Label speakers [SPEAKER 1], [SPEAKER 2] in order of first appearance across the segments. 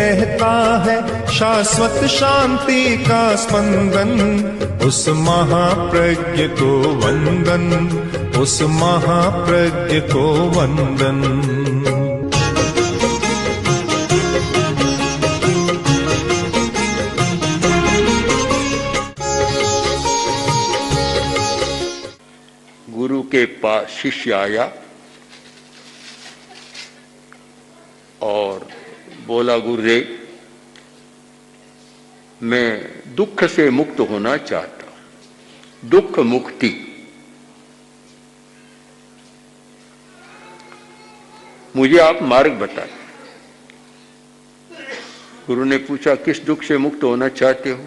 [SPEAKER 1] रहता है शाश्वत शांति का स्पंदन। उस महाप्रज्ञ को वंदन, उस महाप्रज्ञ को वंदन।
[SPEAKER 2] गुरु के पास शिष्य आया और बोला, गुरुदेव मैं दुख से मुक्त होना चाहता हूं, दुख मुक्ति। मुझे आप मार्ग बताएं। गुरु ने पूछा, किस दुख से मुक्त होना चाहते हो?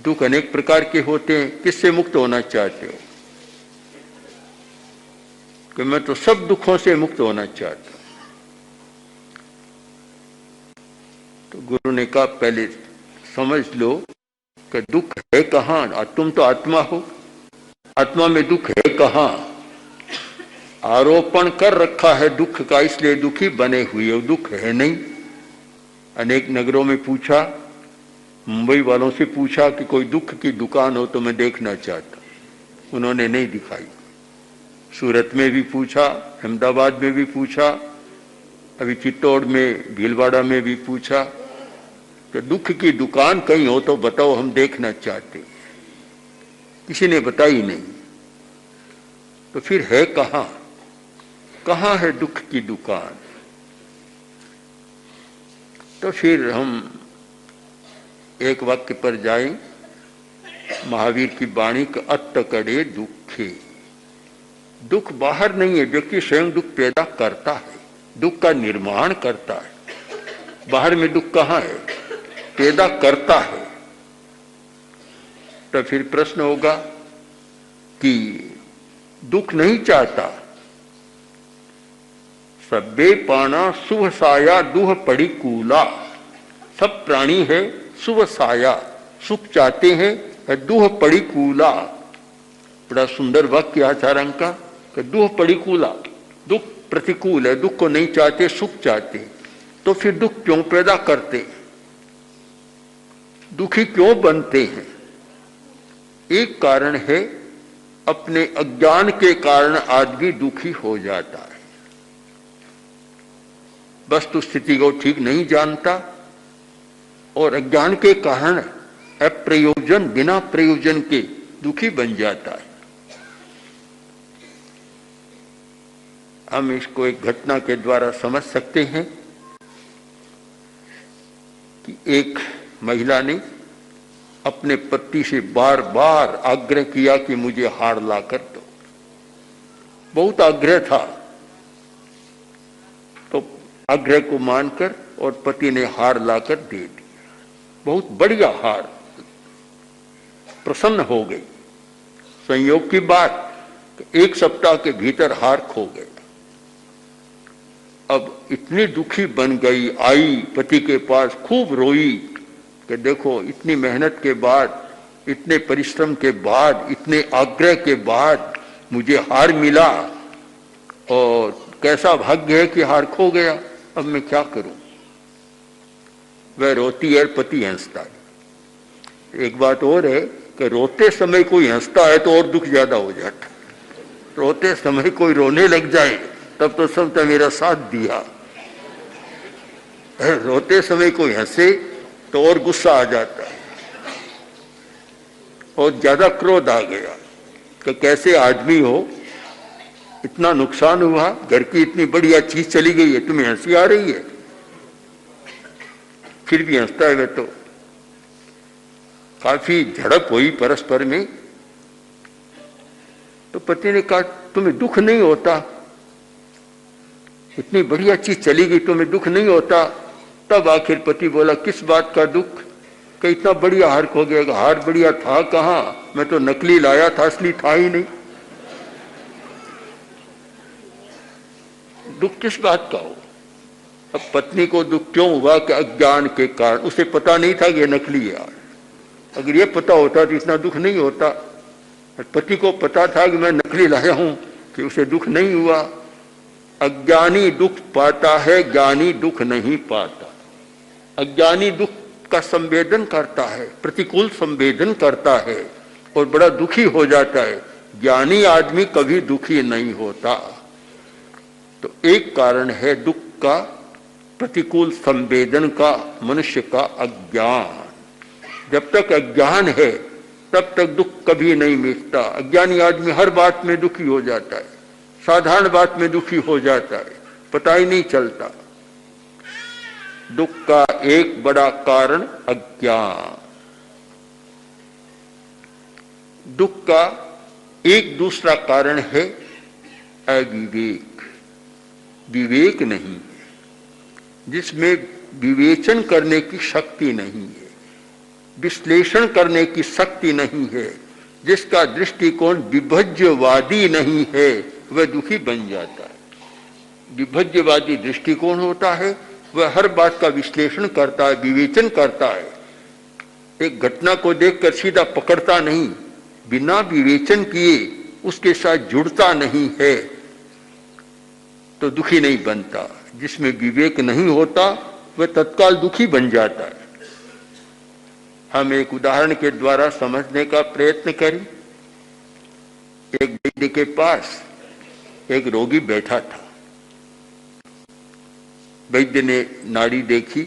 [SPEAKER 2] दुख अनेक प्रकार के होते हैं, किससे मुक्त होना चाहते हो? कि मैं तो सब दुखों से मुक्त होना चाहता हूं। तो गुरु ने कहा, पहले समझ लो कि दुख है कहां। तुम तो आत्मा हो, आत्मा में दुख है कहां? आरोपण कर रखा है दुख का, इसलिए दुखी बने हुए हो, दुख है नहीं। अनेक नगरों में पूछा, मुंबई वालों से पूछा कि कोई दुख की दुकान हो तो मैं देखना चाहता, उन्होंने नहीं दिखाई। सूरत में भी पूछा, अहमदाबाद में भी पूछा, अभी चित्तौड़ में भीलवाड़ा में भी पूछा कि दुख की दुकान कहीं हो तो बताओ, हम देखना चाहते। किसी ने बताई नहीं। तो फिर है कहां? कहां है दुख की दुकान? तो फिर हम एक वाक्य पर जाएं, महावीर की वाणी का अत्त कड़े दुखे। दुख बाहर नहीं है, व्यक्ति स्वयं दुख पैदा करता है, दुख का निर्माण करता है। बाहर में दुख कहां है? पैदा करता है। तो फिर प्रश्न होगा कि दुख नहीं चाहता। सब्बे पाना शुभ साया दुह पड़ी कूला। सब प्राणी है शुभ साया, सुख चाहते हैं, दुह पड़ी कूला। बड़ा सुंदर वाक्य आचार्य का कि दुह पड़ी कूला, दुख प्रतिकूल है, दुख को नहीं चाहते, सुख चाहते। तो फिर दुख क्यों पैदा करते, दुखी क्यों बनते हैं? एक कारण है, अपने अज्ञान के कारण आदमी दुखी हो जाता है। वस्तु स्थिति को ठीक नहीं जानता और अज्ञान के कारण अप्रयोजन, बिना प्रयोजन के दुखी बन जाता है। हम इसको एक घटना के द्वारा समझ सकते हैं कि एक महिला ने अपने पति से बार बार आग्रह किया कि मुझे हार ला कर दो। बहुत आग्रह था, तो आग्रह को मानकर और पति ने हार लाकर दे दी। बहुत बढ़िया हार, प्रसन्न हो गई। संयोग की बात, एक सप्ताह के भीतर हार खो गया। अब इतनी दुखी बन गई, आई पति के पास, खूब रोई कि देखो इतनी मेहनत के बाद, इतने परिश्रम के बाद, इतने आग्रह के बाद मुझे हार मिला और कैसा भाग्य है कि हार खो गया, अब मैं क्या करूं। वह रोती है, पति हंसता है। एक बात और है कि रोते समय कोई हंसता है तो और दुख ज्यादा हो जाता। रोते समय कोई रोने लग जाए तब तो समझता मेरा साथ दिया। रोते समय कोई हंसे तो और गुस्सा आ जाता है और ज्यादा क्रोध आ गया कि कैसे आदमी हो, इतना नुकसान हुआ, घर की इतनी बढ़िया चीज चली गई है, तुम्हें हंसी आ रही है। फिर भी हंसता है वह। तो काफी झड़प हुई परस्पर में। तो पति ने कहा, तुम्हें दुख नहीं होता? इतनी बढ़िया चीज चली गई, तुम्हें दुख नहीं होता? तब आखिर पति बोला, किस बात का दुख? कि इतना बढ़िया हार खो गया। हार बढ़िया था कहां, मैं तो नकली लाया था, असली था ही नहीं। दुख किस बात का हो? अब पत्नी को दुख क्यों हुआ? कि अज्ञान के कारण। उसे पता नहीं था कि यह नकली है। अगर ये पता होता तो इतना दुख नहीं होता। पति को पता था कि मैं नकली लाया हूं, कि उसे दुख नहीं हुआ। अज्ञानी दुख पाता है, ज्ञानी दुख नहीं पाता। अज्ञानी दुख का संवेदन करता है, प्रतिकूल संवेदन करता है और बड़ा दुखी हो जाता है। ज्ञानी आदमी कभी दुखी नहीं होता। तो एक कारण है दुख का, प्रतिकूल संवेदन का, मनुष्य का अज्ञान। जब तक अज्ञान है तब तक दुख कभी नहीं मिटता। अज्ञानी आदमी हर बात में दुखी हो जाता है, साधारण बात में दुखी हो जाता है, पता ही नहीं चलता। दुख का एक बड़ा कारण अज्ञान। दुख का एक दूसरा कारण है अविवेक। विवेक नहीं है, जिसमें विवेचन करने की शक्ति नहीं है, विश्लेषण करने की शक्ति नहीं है, जिसका दृष्टिकोण विभज्यवादी नहीं है, वह दुखी बन जाता है। विभज्यवादी दृष्टिकोण होता है, वह हर बात का विश्लेषण करता है, विवेचन करता है। एक घटना को देखकर सीधा पकड़ता नहीं, बिना विवेचन किए उसके साथ जुड़ता नहीं है, तो दुखी नहीं बनता। जिसमें विवेक नहीं होता वह तत्काल दुखी बन जाता है। हम एक उदाहरण के द्वारा समझने का प्रयत्न करें। एक वैद्य के पास एक रोगी बैठा था। वैद्य ने नाड़ी देखी,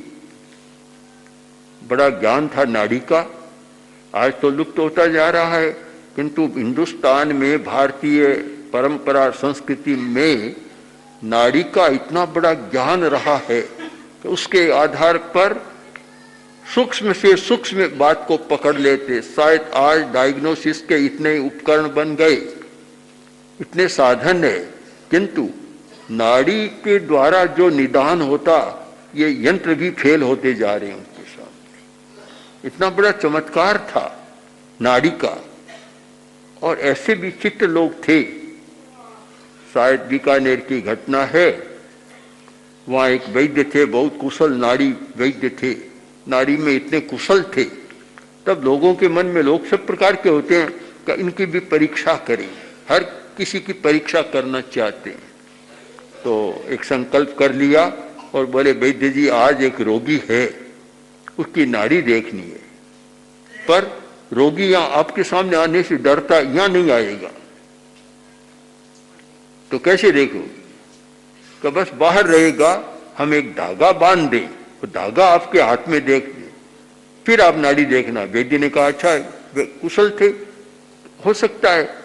[SPEAKER 2] बड़ा ज्ञान था नाड़ी का। आज तो लुप्त होता जा रहा है, किंतु हिंदुस्तान में भारतीय परंपरा संस्कृति में नाड़ी का इतना बड़ा ज्ञान रहा है कि उसके आधार पर सूक्ष्म से सूक्ष्म बात को पकड़ लेते। शायद आज डायग्नोसिस के इतने उपकरण बन गए, इतने साधन है, किंतु नाड़ी के द्वारा जो निदान होता, ये यंत्र भी फेल होते जा रहे हैं उनके सामने। इतना बड़ा चमत्कार था नाड़ी का। और ऐसे विचित्र लोग थे। शायद बीकानेर की घटना है, वहां एक वैद्य थे, बहुत कुशल नाड़ी वैद्य थे, नाड़ी में इतने कुशल थे। तब लोगों के मन में, लोग सब प्रकार के होते हैं कि इनकी भी परीक्षा करें, हर किसी की परीक्षा करना चाहते हैं। तो एक संकल्प कर लिया और बोले, वैद्य जी आज एक रोगी है, उसकी नाड़ी देखनी है, पर रोगी यहां आपके सामने आने से डरता, यहां नहीं आएगा, तो कैसे देखो? कि बस बाहर रहेगा, हम एक धागा बांध दें, तो धागा आपके हाथ में देख दे, फिर आप नाड़ी देखना। वैद्य ने कहा अच्छा है, वे कुशल थे, हो सकता है।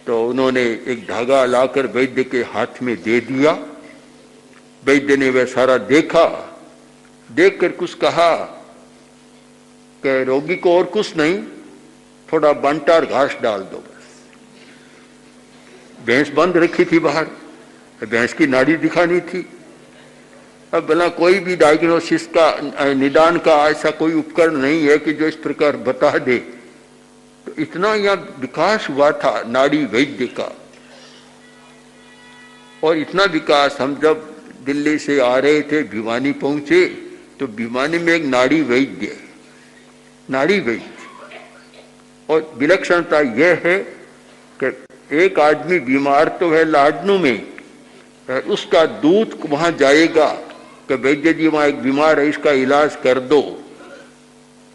[SPEAKER 2] तो उन्होंने एक धागा लाकर वैद्य के हाथ में दे दिया। वैद्य ने वह सारा देखा, देखकर कुछ कहा कि रोगी को और कुछ नहीं, थोड़ा बंटार घास डाल दो बस। भैंस बंद रखी थी बाहर, भैंस की नाड़ी दिखानी थी। अब भला कोई भी डायग्नोसिस का, निदान का ऐसा कोई उपकरण नहीं है कि जो इस प्रकार बता दे। तो इतना यह विकास हुआ था नाड़ी वैद्य का। और इतना विकास, हम जब दिल्ली से आ रहे थे, भिवानी पहुंचे, तो भिवानी में एक नाड़ी वैद्य, नाड़ी वैद्य। और विलक्षणता यह है कि एक आदमी बीमार तो है लाडनू में, उसका दूत वहां जाएगा कि वैद्य जी वहां एक बीमार है, इसका इलाज कर दो,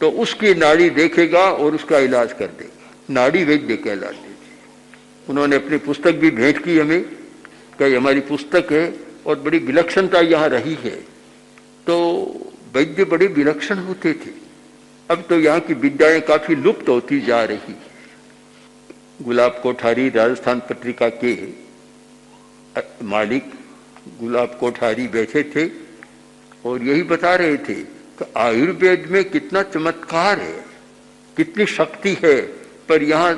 [SPEAKER 2] तो उसकी नाड़ी देखेगा और उसका इलाज कर देगा। नाड़ी वैद्य कहलाते थे। उन्होंने अपनी पुस्तक भी भेंट की हमें कि हमारी पुस्तक है और बड़ी विलक्षणता यहाँ रही है। तो वैद्य बड़े विलक्षण होते थे। अब तो यहाँ की विद्याएं काफी लुप्त होती जा रही। गुलाब कोठारी राजस्थान पत्रिका के मालिक गुलाब कोठारी बैठे थे और यही बता रहे थे कि आयुर्वेद में कितना चमत्कार है, कितनी शक्ति है, पर यहाँ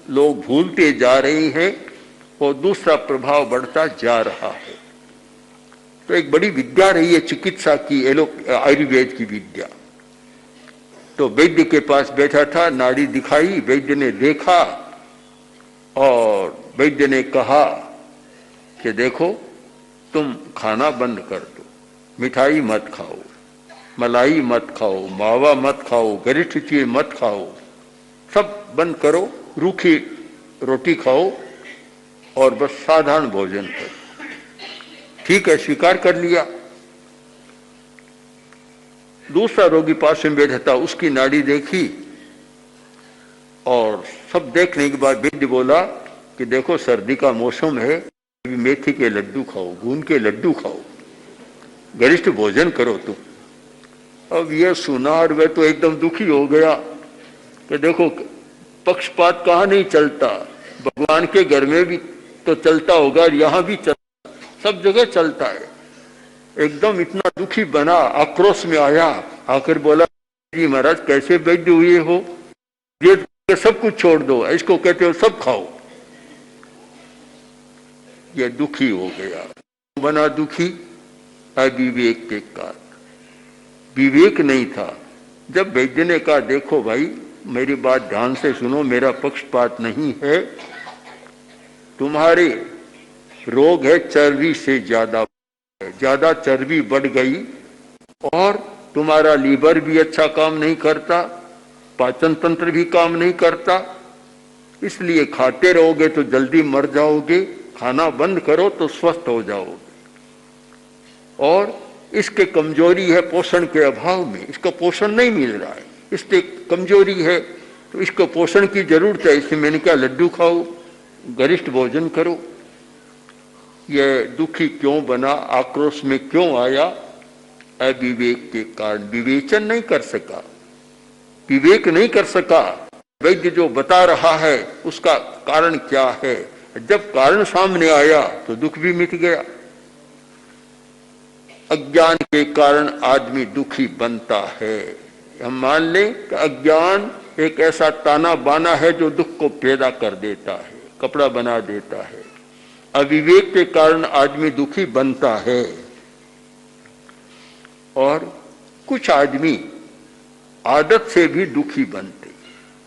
[SPEAKER 2] लोग भूलते जा रहे हैं और दूसरा प्रभाव बढ़ता जा रहा है। तो एक बड़ी विद्या रही है चिकित्सा की, आयुर्वेद की विद्या। तो वैद्य के पास बैठा था, नाड़ी दिखाई, वैद्य ने देखा और वैद्य ने कहा कि देखो तुम खाना बंद कर दो, मिठाई मत खाओ, मलाई मत खाओ, मावा मत खाओ, गरिष्ठ चीज मत खाओ, सब बंद करो, रूखी रोटी खाओ और बस साधारण भोजन करो। ठीक है, स्वीकार कर लिया। दूसरा रोगी पास में बैठा था, उसकी नाड़ी देखी और सब देखने के बाद वैद्य बोला कि देखो सर्दी का मौसम है, अभी मेथी के लड्डू खाओ, गूंद के लड्डू खाओ, गरिष्ठ भोजन करो तुम। अब ये सुना और वह तो एकदम दुखी हो गया कि देखो पक्षपात कहाँ नहीं चलता, भगवान के घर में भी तो चलता होगा, यहाँ भी चलता, सब जगह चलता है। एकदम इतना दुखी बना, आक्रोश में आया, आकर बोला जी महाराज कैसे वैद्य हुए हो, ये सब कुछ छोड़ दो, इसको कहते हो सब खाओ। ये दुखी हो गया, बना दुखी अविवेक के कारण, विवेक नहीं था। जब वैद्य ने कहा देखो भाई मेरी बात ध्यान से सुनो, मेरा पक्षपात नहीं है, तुम्हारे रोग है चर्बी से ज्यादा चर्बी बढ़ गई और तुम्हारा लीवर भी अच्छा काम नहीं करता, पाचन तंत्र भी काम नहीं करता, इसलिए खाते रहोगे तो जल्दी मर जाओगे, खाना बंद करो तो स्वस्थ हो जाओगे। और इसके कमजोरी है पोषण के अभाव में, इसको पोषण नहीं मिल रहा है, इसके कमजोरी है तो इसको पोषण की जरूरत है, इसलिए मैंने कहा लड्डू खाओ, गरिष्ठ भोजन करो। यह दुखी क्यों बना, आक्रोश में क्यों आया, अविवेक के कारण, विवेचन नहीं कर सका, विवेक नहीं कर सका। वैद्य जो बता रहा है उसका कारण क्या है, जब कारण सामने आया तो दुख भी मिट गया। अज्ञान के कारण आदमी दुखी बनता है। हम मान लें कि अज्ञान एक ऐसा ताना बाना है जो दुख को पैदा कर देता है, कपड़ा बना देता है। अविवेक के कारण आदमी दुखी बनता है। और कुछ आदमी आदत से भी दुखी बनते,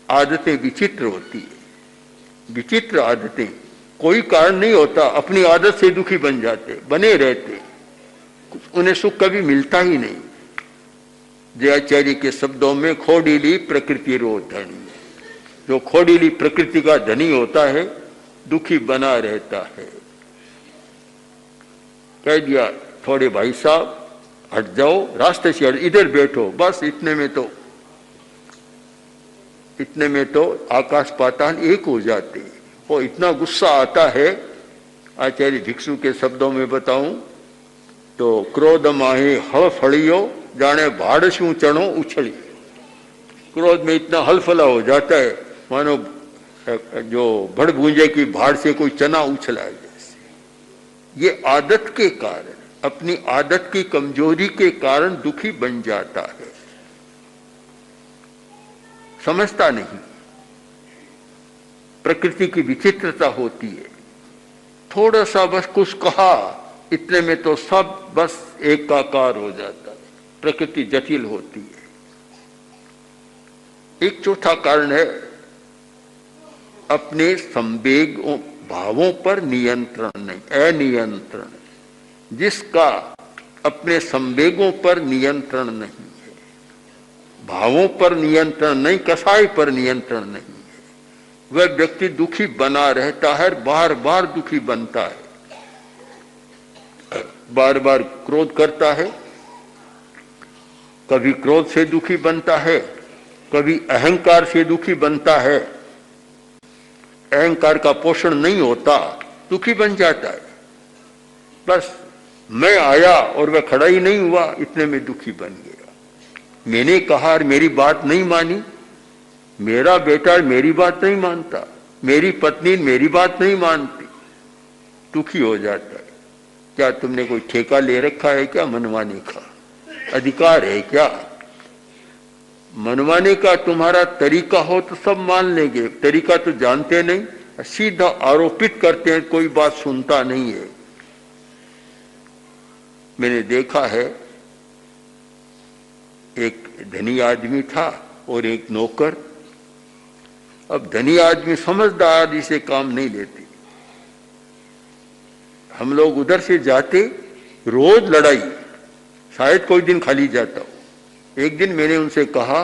[SPEAKER 2] आदतें विचित्र होती है, विचित्र आदतें, कोई कारण नहीं होता, अपनी आदत से दुखी बन जाते, बने रहते, उन्हें सुख कभी मिलता ही नहीं। जयाचार्य के शब्दों में खोडीली प्रकृति रो धनी, जो खोडीली प्रकृति का धनी होता है दुखी बना रहता है। कह दिया थोड़े भाई साहब हट जाओ, रास्ते से इधर बैठो, बस इतने में तो आकाश पाताल एक हो जाते। और इतना गुस्सा आता है, आचार्य भिक्षु के शब्दों में बताऊं तो क्रोध माहे हल फड़ियो जाने भाड़ शू चढ़ो उछली। क्रोध में इतना हलफला हो जाता है मानो जो भड़ भूंजे की भाड़ से कोई चना उछला है जैसे। ये आदत के कारण, अपनी आदत की कमजोरी के कारण दुखी बन जाता है, समझता नहीं। प्रकृति की विचित्रता होती है, थोड़ा सा बस कुछ कहा इतने में तो सब बस एकाकार हो जाता है, प्रकृति जटिल होती है। एक चौथा कारण है अपने संवेगों भावों पर नियंत्रण नहीं, अनियंत्रण, जिसका अपने संवेगों पर नियंत्रण नहीं है, भावों पर नियंत्रण नहीं, कसाई पर नियंत्रण नहीं है, वह व्यक्ति दुखी बना रहता है, बार बार दुखी बनता है, बार बार क्रोध करता है, कभी क्रोध से दुखी बनता है, कभी अहंकार से दुखी बनता है, अहंकार का पोषण नहीं होता, दुखी बन जाता है। बस मैं आया और वह खड़ा ही नहीं हुआ, इतने में दुखी बन गया। मैंने कहा और मेरी बात नहीं मानी, मेरा बेटा मेरी बात नहीं मानता, मेरी पत्नी मेरी बात नहीं मानती, दुखी हो जाता है। क्या तुमने कोई ठेका ले रखा है क्या मनवाने का, अधिकार है क्या? मनवाने का तुम्हारा तरीका हो तो सब मान लेंगे, तरीका तो जानते नहीं, सीधा आरोपित करते हैं, कोई बात सुनता नहीं है। मैंने देखा है एक धनी आदमी था और एक नौकर। अब धनी आदमी समझदार आदमी से काम नहीं लेते, हम लोग उधर से जाते, रोज लड़ाई, शायद कोई दिन खाली जाता हो। एक दिन मैंने उनसे कहा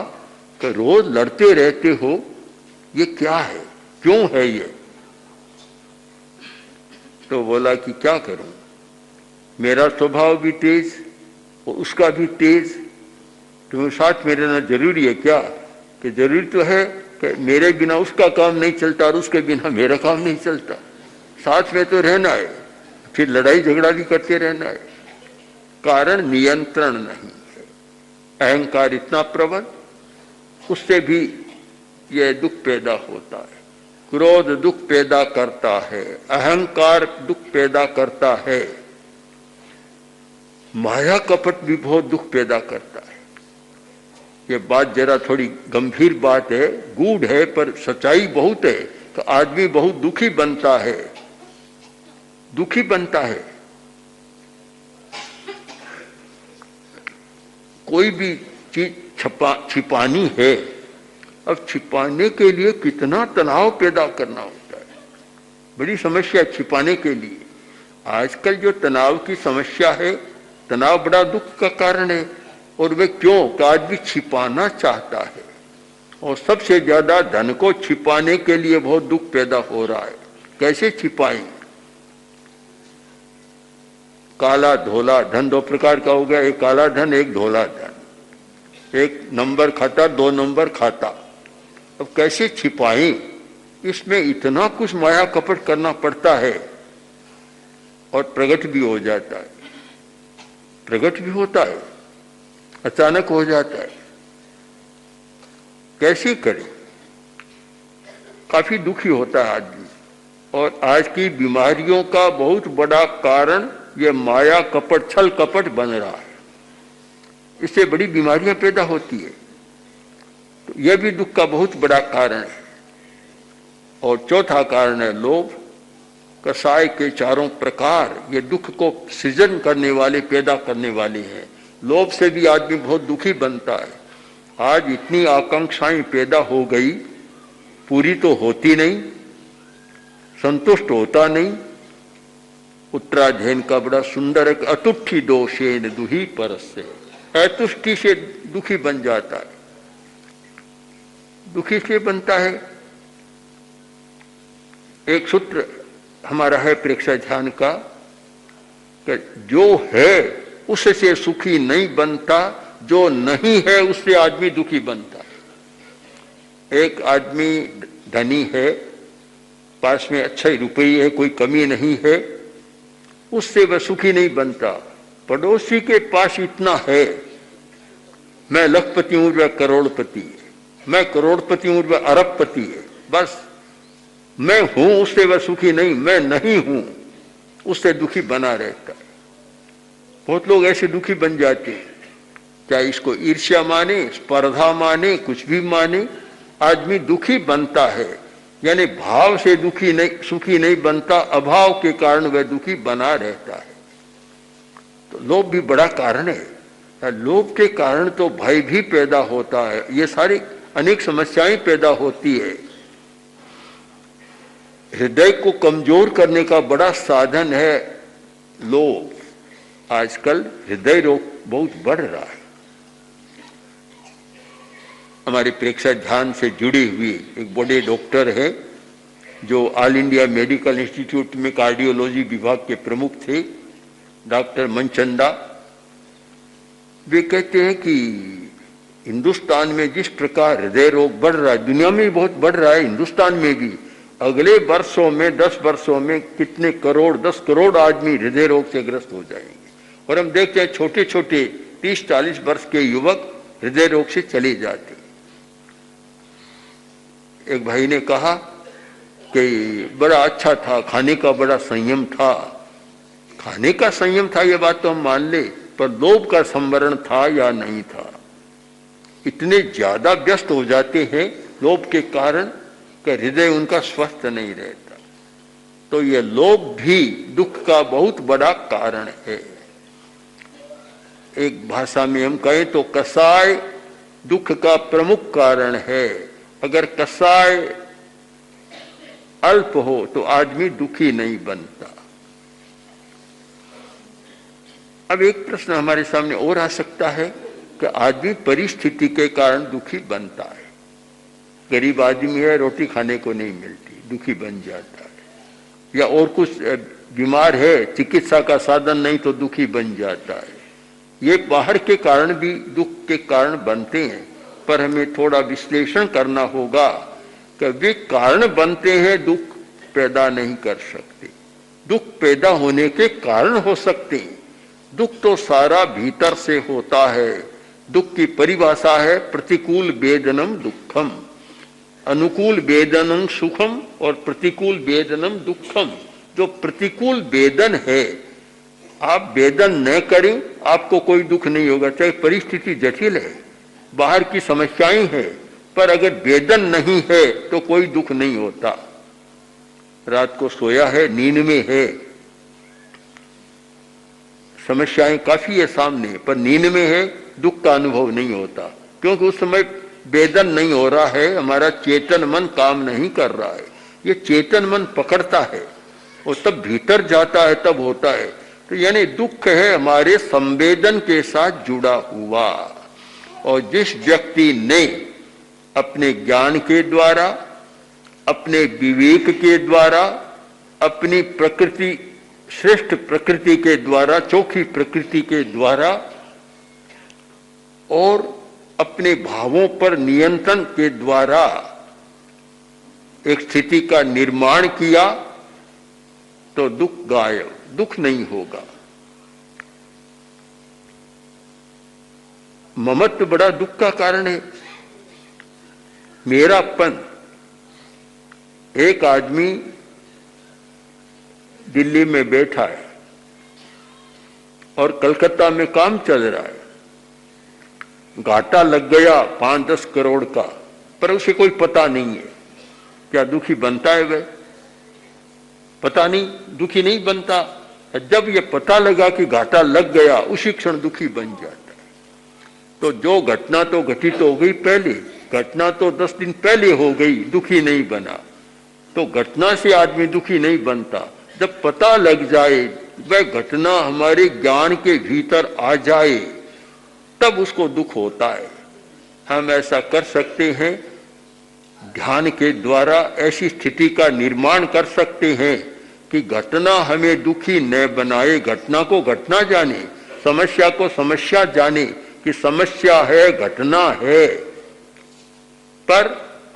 [SPEAKER 2] कि रोज लड़ते रहते हो, ये क्या है, क्यों है ये? तो बोला कि क्या करूं, मेरा स्वभाव भी तेज और उसका भी तेज, तुम्हें साथ में रहना जरूरी है क्या? कि जरूरी तो है कि मेरे बिना उसका काम नहीं चलता और उसके बिना मेरा काम नहीं चलता। साथ में तो रहना है, फिर लड़ाई झगड़ा भी करते रहना है। कारण नियंत्रण नहीं है, अहंकार इतना प्रबल, उससे भी यह दुख पैदा होता है। क्रोध दुख पैदा करता है, अहंकार दुख पैदा करता है, माया कपट भी बहुत दुख पैदा करता है। ये बात जरा थोड़ी गंभीर बात है, गूढ़ है, पर सच्चाई बहुत है कि आदमी बहुत दुखी बनता है, दुखी बनता है। कोई भी चीज छिपानी है, अब छिपाने के लिए कितना तनाव पैदा करना होता है, बड़ी समस्या छिपाने के लिए। आजकल जो तनाव की समस्या है, तनाव बड़ा दुख का कारण है। और वे क्यों? कि आदमी छिपाना चाहता है, और सबसे ज्यादा धन को छिपाने के लिए बहुत दुख पैदा हो रहा है। कैसे छिपाएं? काला धोला धन दो प्रकार का हो गया, एक काला धन, एक धोला धन, एक नंबर खाता, 2 नंबर खाता। अब कैसे छिपाएं? इसमें इतना कुछ माया कपट करना पड़ता है, और प्रकट भी हो जाता है, प्रकट भी होता है, अचानक हो जाता है। कैसे करें? काफी दुखी होता है आदमी। और आज की बीमारियों का बहुत बड़ा कारण यह माया कपट, छल कपट बन रहा है। इससे बड़ी बीमारियां पैदा होती है, तो यह भी दुख का बहुत बड़ा कारण है। और चौथा कारण है लोभ। कसाय के चारों प्रकार ये दुख को सृजन करने वाले, पैदा करने वाले हैं। लोभ से भी आदमी बहुत दुखी बनता है। आज इतनी आकांक्षाएं पैदा हो गई, पूरी तो होती नहीं, संतुष्ट होता नहीं। उत्तराधीन का बड़ा सुंदर एक अतुष्टि दोषेन दुही परस्य, अतुष्टि से दुखी बन जाता है। दुखी से बनता है। एक सूत्र हमारा है प्रेक्षा ध्यान का कि जो है उससे सुखी नहीं बनता, जो नहीं है उससे आदमी दुखी बनता है। एक आदमी धनी है, पास में अच्छा ही रुपये है, कोई कमी नहीं है, उससे वह सुखी नहीं बनता। पड़ोसी के पास इतना है, मैं लखपति हूं, वह करोड़पति है, मैं करोड़पति हूं, वह अरबपति है, बस मैं हूं उससे वह सुखी नहीं, मैं नहीं हूं उससे दुखी बना रहता है। बहुत लोग ऐसे दुखी बन जाते हैं, चाहे इसको ईर्ष्या माने, स्पर्धा माने, कुछ भी माने, आदमी दुखी बनता है। यानी भाव से दुखी नहीं, सुखी नहीं बनता, अभाव के कारण वह दुखी बना रहता है। तो लोभ भी बड़ा कारण है। लोभ के कारण तो भय भी पैदा होता है, ये सारी अनेक समस्याएं पैदा होती है। हृदय को कमजोर करने का बड़ा साधन है लोभ। आजकल हृदय रोग बहुत बढ़ रहा है। हमारे प्रेक्षा ध्यान से जुड़ी हुई एक बड़े डॉक्टर है जो ऑल इंडिया मेडिकल इंस्टीट्यूट में कार्डियोलॉजी विभाग के प्रमुख थे, डॉक्टर मनचंदा। वे कहते हैं कि हिंदुस्तान में जिस प्रकार हृदय रोग बढ़ रहा है, दुनिया में भी बहुत बढ़ रहा है, हिंदुस्तान में भी अगले वर्षों में 10 वर्षों में कितने करोड़, 10 करोड़ आदमी हृदय रोग से ग्रस्त हो जाएंगे। और हम देखते हैं छोटे छोटे 30-40 वर्ष के युवक हृदय रोग से चले जाते। एक भाई ने कहा कि बड़ा अच्छा था, खाने का बड़ा संयम था। खाने का संयम था ये बात तो हम मान ले, पर लोभ का संवरण था या नहीं था। इतने ज्यादा व्यस्त हो जाते हैं लोभ के कारण कि हृदय उनका स्वस्थ नहीं रहता। तो यह लोभ भी दुख का बहुत बड़ा कारण है। एक भाषा में हम कहें तो कसाय दुख का प्रमुख कारण है। अगर कसाय अल्प हो तो आदमी दुखी नहीं बनता। अब एक प्रश्न हमारे सामने और आ सकता है कि आदमी परिस्थिति के कारण दुखी बनता है। गरीब आदमी है, रोटी खाने को नहीं मिलती, दुखी बन जाता है। या और कुछ बीमार है, चिकित्सा का साधन नहीं तो दुखी बन जाता है। ये बाहर के कारण भी दुख के कारण बनते हैं, पर हमें थोड़ा विश्लेषण करना होगा कि वे कारण बनते हैं, दुख पैदा नहीं कर सकते। दुख पैदा होने के कारण हो सकते हैं। दुख तो सारा भीतर से होता है। दुख की परिभाषा है प्रतिकूल वेदनम दुखम, अनुकूल वेदनम सुखम और प्रतिकूल वेदनम दुखम। जो प्रतिकूल वेदन है, आप वेदन न करें आपको कोई दुख नहीं होगा, चाहे परिस्थिति जटिल है, बाहर की समस्याएं हैं, पर अगर वेदन नहीं है तो कोई दुख नहीं होता। रात को सोया है, नींद में है, समस्याएं काफी है सामने, पर नींद में है, दुख का अनुभव नहीं होता, क्योंकि उस समय वेदन नहीं हो रहा है, हमारा चेतन मन काम नहीं कर रहा है। ये चेतन मन पकड़ता है और तब भीतर जाता है, तब होता है। तो यानी दुख है हमारे संवेदन के साथ जुड़ा हुआ। और जिस व्यक्ति ने अपने ज्ञान के द्वारा, अपने विवेक के द्वारा, अपनी प्रकृति, श्रेष्ठ प्रकृति के द्वारा, चौखी प्रकृति के द्वारा और अपने भावों पर नियंत्रण के द्वारा एक स्थिति का निर्माण किया, तो दुख गायब, दुख नहीं होगा। ममत्व बड़ा दुख का कारण है। मेरापन। एक आदमी दिल्ली में बैठा है और कलकत्ता में काम चल रहा है, घाटा लग गया 5-10 करोड़ का, पर उसे कोई पता नहीं है। क्या दुखी बनता है वह? पता नहीं, दुखी नहीं बनता। जब ये पता लगा कि घाटा लग गया, उसी क्षण दुखी बन जाता है। तो जो घटना तो घटित हो गई पहले, घटना तो 10 दिन पहले हो गई, दुखी नहीं बना। तो घटना से आदमी दुखी नहीं बनता। जब पता लग जाए, वह घटना हमारे ज्ञान के भीतर आ जाए, तब उसको दुख होता है। हम ऐसा कर सकते हैं, ध्यान के द्वारा ऐसी स्थिति का निर्माण कर सकते हैं कि घटना हमें दुखी न बनाए, घटना को घटना जाने, समस्या को समस्या जाने कि समस्या है, घटना है, पर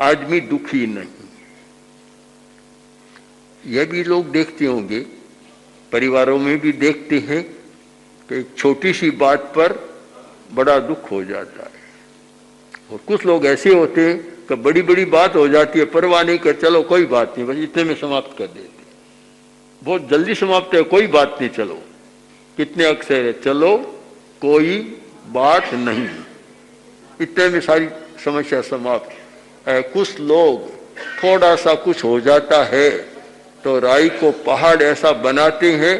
[SPEAKER 2] आदमी दुखी नहीं। यह भी लोग देखते होंगे, परिवारों में भी देखते हैं कि एक छोटी सी बात पर बड़ा दुख हो जाता है। और कुछ लोग ऐसे होते हैं कि बड़ी बड़ी बात हो जाती है, परवाह नहीं कर, चलो कोई बात नहीं, बस इतने में समाप्त कर देते। बहुत जल्दी समाप्त है, कोई बात नहीं, चलो। कितने अक्षर है, चलो कोई बात नहीं, इतने में सारी समस्या समाप्त। कुछ लोग थोड़ा सा कुछ हो जाता है तो राई को पहाड़ ऐसा बनाते हैं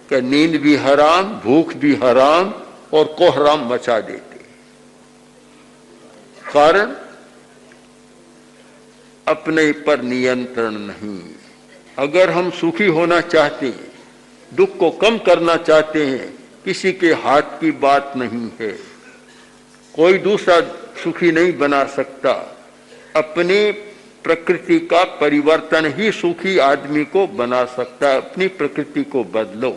[SPEAKER 2] कि नींद भी हराम, भूख भी हराम और कोहराम मचा देते। कारण अपने पर नियंत्रण नहीं। अगर हम सुखी होना चाहते हैं, दुख को कम करना चाहते हैं, किसी के हाथ की बात नहीं है। कोई दूसरा सुखी नहीं बना सकता। अपने प्रकृति का परिवर्तन ही सुखी आदमी को बना सकता है। अपनी प्रकृति को बदलो।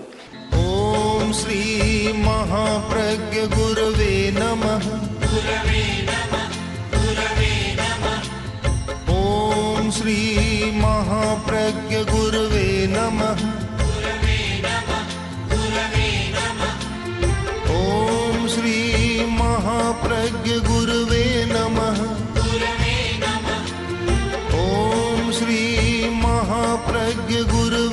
[SPEAKER 1] ओम श्री महाप्रज्ञ गुरवे नमः। ओम श्री महाप्रज्ञ गुरवे नमः। ओम श्री महाप्रज्ञ गुरवे नमः। ओम श्री महाप्रज्ञ गुरवे